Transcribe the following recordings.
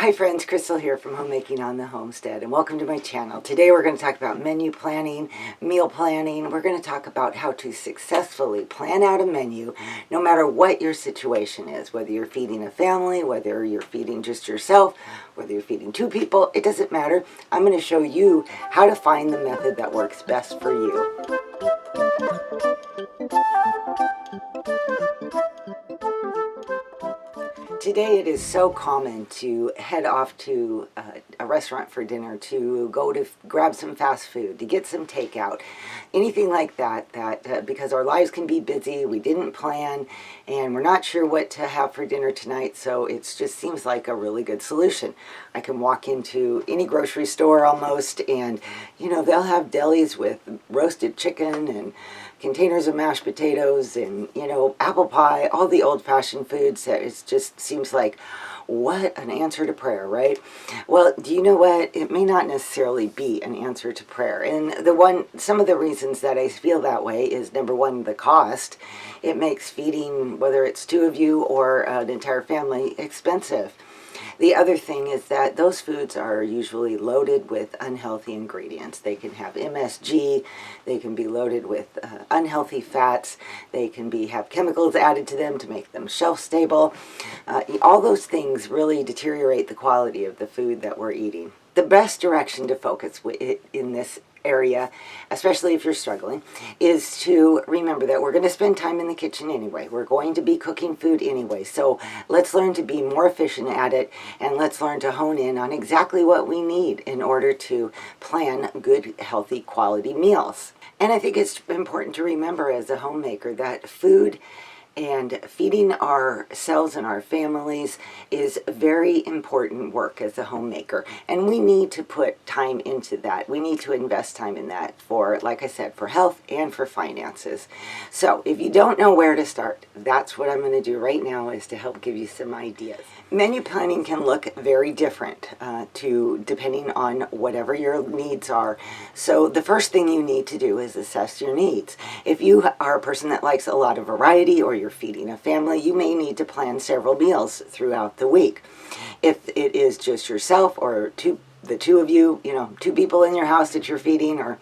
Hi friends, Crystal here from Homemaking on the Homestead, and welcome to my channel. Today we're going to talk about menu planning, meal planning. We're going to talk about how to successfully plan out a menu no matter what your situation is, whether you're feeding a family, whether you're feeding just yourself, whether you're feeding two people, it doesn't matter. I'm going to show you how to find the method that works best for you. Today it is so common to head off to a restaurant for dinner, to go to grab some fast food, to get some takeout, anything like that, because our lives can be busy, we didn't plan, and we're not sure what to have for dinner tonight, so it just seems like a really good solution. I can walk into any grocery store almost, and they'll have delis with roasted chicken and containers of mashed potatoes and apple pie, all the old-fashioned foods that it just seems like what an answer to prayer, right? Well, do you know what? It may not necessarily be an answer to prayer. And some of the reasons that I feel that way is, number one, the cost. It makes feeding, whether it's two of you or an entire family, expensive. The other thing is that those foods are usually loaded with unhealthy ingredients. They can have MSG, they can be loaded with unhealthy fats, they can have chemicals added to them to make them shelf stable. All those things really deteriorate the quality of the food that we're eating. The best direction to focus in this area, especially if you're struggling, is to remember that we're going to spend time in the kitchen anyway. We're going to be cooking food anyway. So let's learn to be more efficient at it, and let's learn to hone in on exactly what we need in order to plan good, healthy, quality meals. And I think it's important to remember as a homemaker that food and feeding ourselves and our families is very important work as a homemaker. And we need to put time into that. We need to invest time in that for, like I said, for health and for finances. So if you don't know where to start, that's what I'm going to do right now, is to help give you some ideas. Menu planning can look very different depending on whatever your needs are. So the first thing you need to do is assess your needs. If you are a person that likes a lot of variety, or you're feeding a family, you may need to plan several meals throughout the week. If it is just yourself or the two of you, two people in your house that you're feeding, or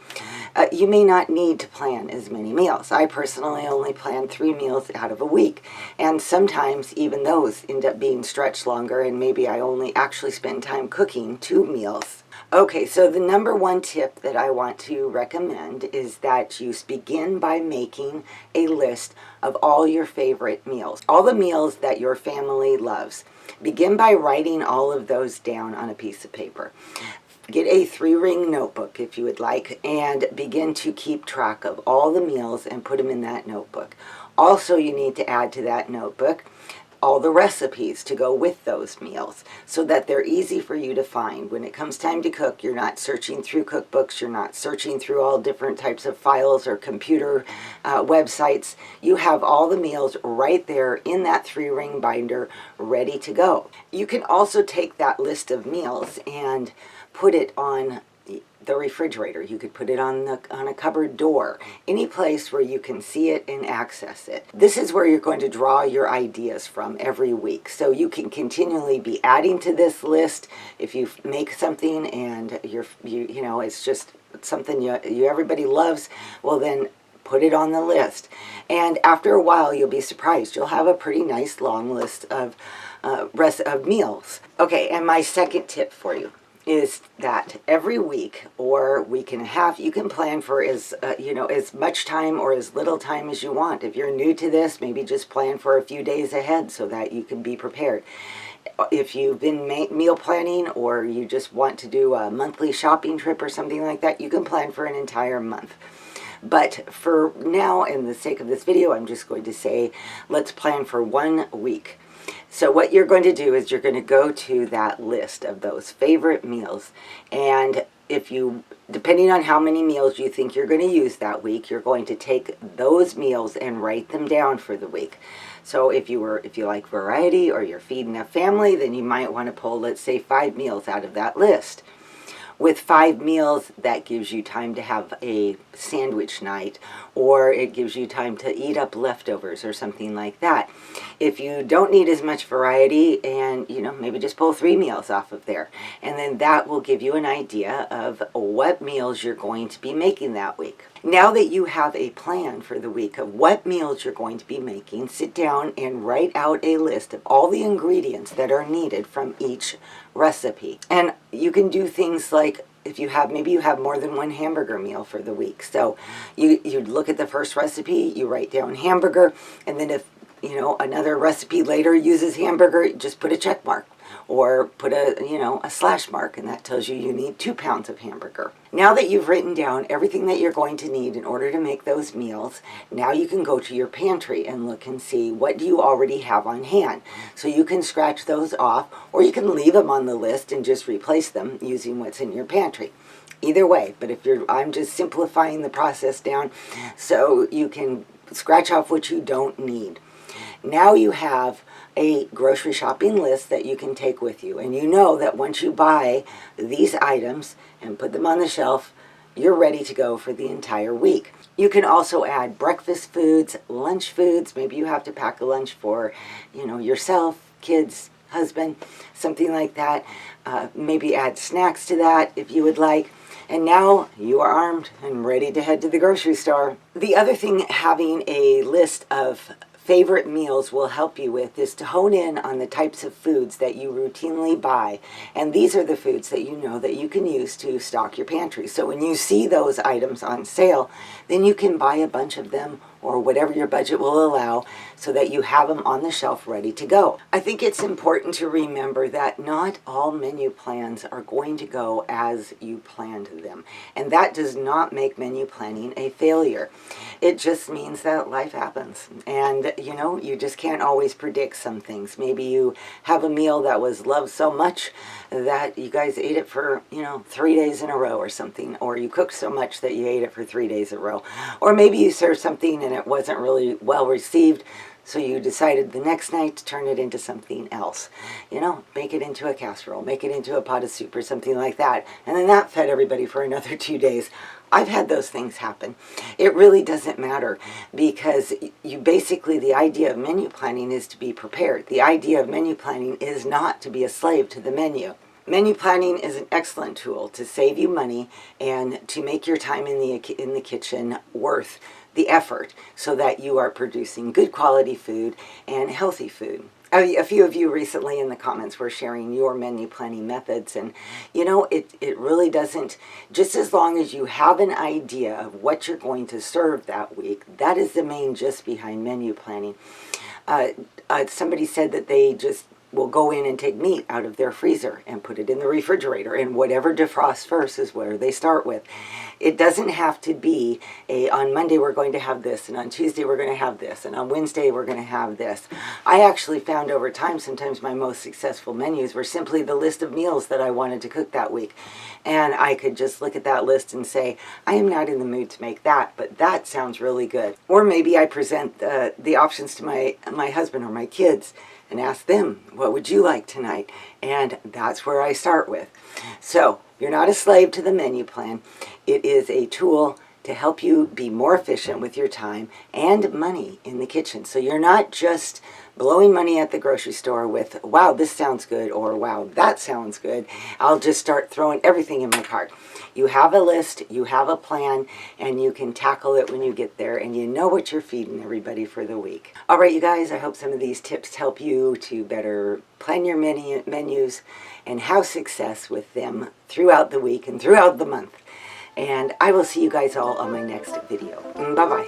you may not need to plan as many meals. I personally only plan 3 meals out of a week, and sometimes even those end up being stretched longer, and maybe I only actually spend time cooking 2 meals. Okay, so the number one tip that I want to recommend is that you begin by making a list of all your favorite meals, all the meals that your family loves. Begin by writing all of those down on a piece of paper. Get a 3-ring notebook if you would like, and begin to keep track of all the meals and put them in that notebook. Also, you need to add to that notebook all the recipes to go with those meals so that they're easy for you to find. When it comes time to cook, you're not searching through cookbooks, you're not searching through all different types of files or computer websites. You have all the meals right there in that 3-ring binder ready to go. You can also take that list of meals and put it on the refrigerator. You could put it on a cupboard door, any place where you can see it and access it. This is where you're going to draw your ideas from every week. So you can continually be adding to this list. If you make something and it's just something everybody loves, well then put it on the list. And after a while, you'll be surprised. You'll have a pretty nice long list of meals. Okay, and my second tip for you is that every week or week and a half, you can plan for as much time or as little time as you want. If you're new to this, maybe just plan for a few days ahead so that you can be prepared. If you've been meal planning, or you just want to do a monthly shopping trip or something like that, you can plan for an entire month. But for now, in the sake of this video, I'm just going to say, let's plan for 1 week. So what you're going to do is you're going to go to that list of those favorite meals, and depending on how many meals you think you're going to use that week, you're going to take those meals and write them down for the week. So if you like variety, or you're feeding a family, then you might want to pull, let's say, 5 meals out of that list. With 5 meals, that gives you time to have a sandwich night, or it gives you time to eat up leftovers or something like that. If you don't need as much variety, and maybe just pull 3 meals off of there, and then that will give you an idea of what meals you're going to be making that week. Now that you have a plan for the week of what meals you're going to be making, sit down and write out a list of all the ingredients that are needed from each recipe. And you can do things like, if you have, maybe you have more than one hamburger meal for the week. So you look at the first recipe, you write down hamburger, and then if another recipe later uses hamburger, just put a check mark or put a slash mark, and that tells you you need 2 pounds of hamburger. Now that you've written down everything that you're going to need in order to make those meals, now you can go to your pantry and look and see what do you already have on hand. So you can scratch those off, or you can leave them on the list and just replace them using what's in your pantry. Either way, but I'm just simplifying the process down so you can scratch off what you don't need. Now you have a grocery shopping list that you can take with you, and you know that once you buy these items and put them on the shelf, you're ready to go for the entire week. You can also add breakfast foods, lunch foods. Maybe you have to pack a lunch for yourself, kids, husband, something like that. Maybe add snacks to that if you would like. And now you are armed and ready to head to the grocery store. The other thing having a list of favorite meals will help you with is to hone in on the types of foods that you routinely buy. And these are the foods that you know that you can use to stock your pantry. So when you see those items on sale, then you can buy a bunch of them or whatever your budget will allow so that you have them on the shelf ready to go. I think it's important to remember that not all menu plans are going to go as you planned them. And that does not make menu planning a failure. It just means that life happens. And you just can't always predict some things. Maybe you have a meal that was loved so much that you guys ate it for 3 days in a row or something, or you cooked so much that you ate it for 3 days in a row, or maybe you served something and it wasn't really well received, so you decided the next night to turn it into something else. Make it into a casserole, make it into a pot of soup or something like that, and then that fed everybody for another 2 days. I've had those things happen. It really doesn't matter, because the idea of menu planning is to be prepared. The idea of menu planning is not to be a slave to the menu. Menu planning is an excellent tool to save you money and to make your time in the kitchen worth the effort, so that you are producing good quality food and healthy food. A few of you recently in the comments were sharing your menu planning methods, and it really doesn't, just as long as you have an idea of what you're going to serve that week, that is the main gist behind menu planning. Somebody said that they just will go in and take meat out of their freezer and put it in the refrigerator, and whatever defrosts first is where they start with. It doesn't have to be on Monday we're going to have this, and on Tuesday we're going to have this, and on Wednesday we're going to have this. I actually found over time sometimes my most successful menus were simply the list of meals that I wanted to cook that week. And I could just look at that list and say, I am not in the mood to make that, but that sounds really good. Or maybe I present the options to my husband or my kids and ask them, what would you like tonight? And that's where I start with. So you're not a slave to the menu plan. It is a tool to help you be more efficient with your time and money in the kitchen. So you're not just blowing money at the grocery store with, wow, this sounds good, or wow, that sounds good. I'll just start throwing everything in my cart. You have a list, you have a plan, and you can tackle it when you get there, and you know what you're feeding everybody for the week. All right, you guys, I hope some of these tips help you to better plan your menus and have success with them throughout the week and throughout the month. And I will see you guys all on my next video. Bye-bye.